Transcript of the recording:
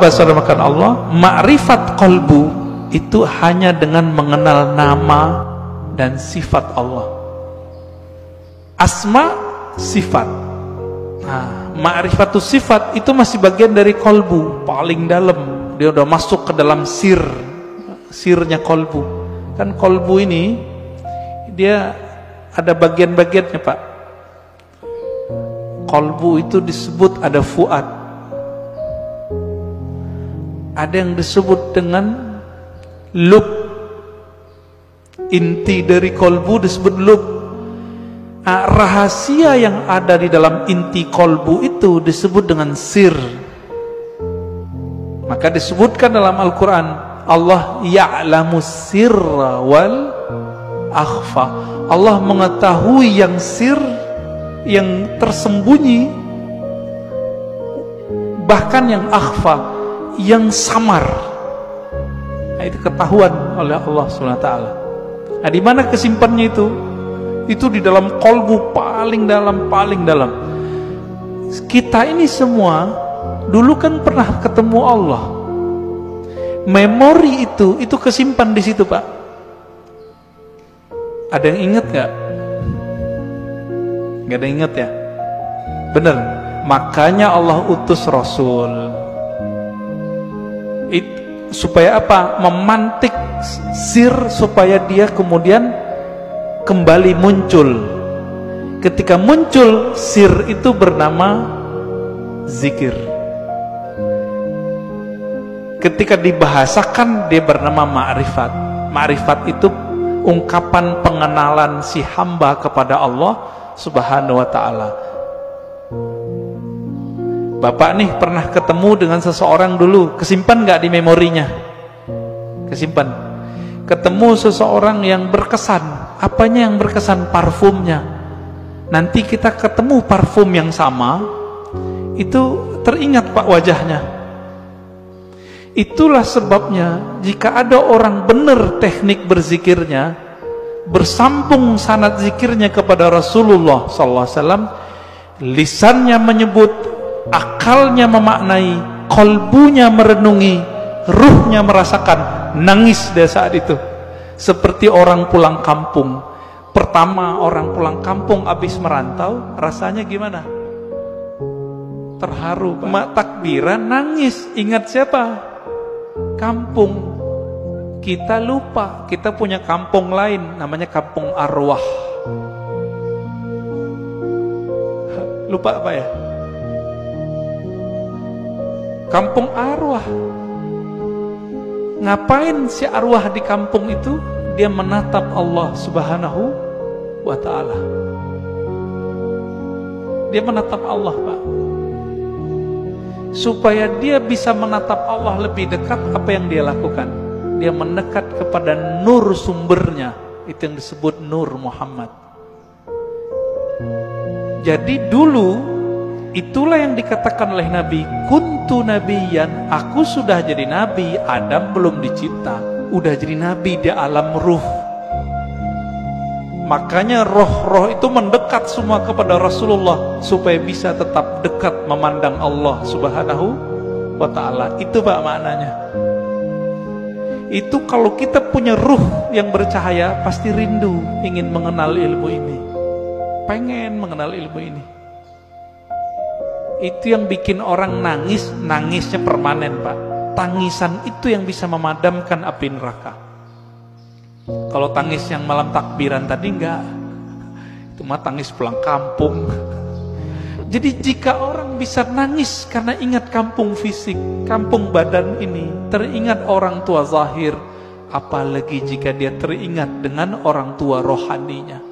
Saudara Allah, ma'rifat qalbu itu hanya dengan mengenal nama dan sifat Allah. Asma, sifat. Nah, ma'rifatus sifat itu masih bagian dari qalbu, paling dalam. Dia udah masuk ke dalam sirnya qalbu. Kan qalbu ini dia ada bagian-bagiannya, Pak. Qalbu itu disebut ada fuad. Ada yang disebut dengan lub. Inti dari kolbu disebut lub. Nah, rahasia yang ada di dalam inti kolbu itu disebut dengan sir. Maka disebutkan dalam Al-Quran, Allah ya'lamu sirra wal akhfa. Allah mengetahui yang sir, yang tersembunyi, bahkan yang akhfa, yang samar. Nah, itu ketahuan oleh Allah SWT. Nah, di mana kesimpannya itu? Itu di dalam kolbu paling dalam, paling dalam. Kita ini semua dulu kan pernah ketemu Allah. Memori itu kesimpan di situ, Pak. Ada yang ingat gak? Gak ada yang ingat ya? Bener. Makanya Allah utus Rasul. Supaya apa? Memantik sir supaya dia kemudian kembali muncul. Ketika muncul sir itu bernama zikir. Ketika dibahasakan dia bernama ma'rifat. Ma'rifat itu ungkapan pengenalan si hamba kepada Allah Subhanahu wa ta'ala. Bapak nih pernah ketemu dengan seseorang dulu, kesimpan gak di memorinya? Kesimpan. Ketemu seseorang yang berkesan. Apanya yang berkesan? Parfumnya. Nanti kita ketemu parfum yang sama, itu teringat, Pak, wajahnya. Itulah sebabnya jika ada orang benar teknik berzikirnya, bersambung sanad zikirnya kepada Rasulullah SAW, lisannya menyebut, akalnya memaknai, kolbunya merenungi, ruhnya merasakan, nangis dia saat itu. Seperti orang pulang kampung. Pertama orang pulang kampung habis merantau, rasanya gimana? Terharu, Pak. Takbiran, nangis. Ingat siapa? Kampung. Kita lupa, kita punya kampung lain, namanya kampung arwah. Lupa apa ya? Kampung arwah. Ngapain si arwah di kampung itu? Dia menatap Allah Subhanahu wa ta'ala. Dia menatap Allah, Pak. Supaya dia bisa menatap Allah lebih dekat, apa yang dia lakukan? Dia mendekat kepada nur sumbernya. Itu yang disebut nur Muhammad. Jadi dulu itulah yang dikatakan oleh Nabi, kuntu nabiyan, aku sudah jadi nabi, Adam belum dicipta, udah jadi nabi di alam ruh. Makanya roh-roh itu mendekat semua kepada Rasulullah supaya bisa tetap dekat memandang Allah Subhanahu wa ta'ala. Itu, Pak, maknanya. Itu kalau kita punya ruh yang bercahaya, pasti rindu ingin mengenal ilmu ini, pengen mengenal ilmu ini. Itu yang bikin orang nangis, nangisnya permanen, Pak. Tangisan itu yang bisa memadamkan api neraka. Kalau tangis yang malam takbiran tadi enggak. Itu mah tangis pulang kampung. Jadi jika orang bisa nangis karena ingat kampung fisik, kampung badan ini, teringat orang tua zahir, apalagi jika dia teringat dengan orang tua rohaninya.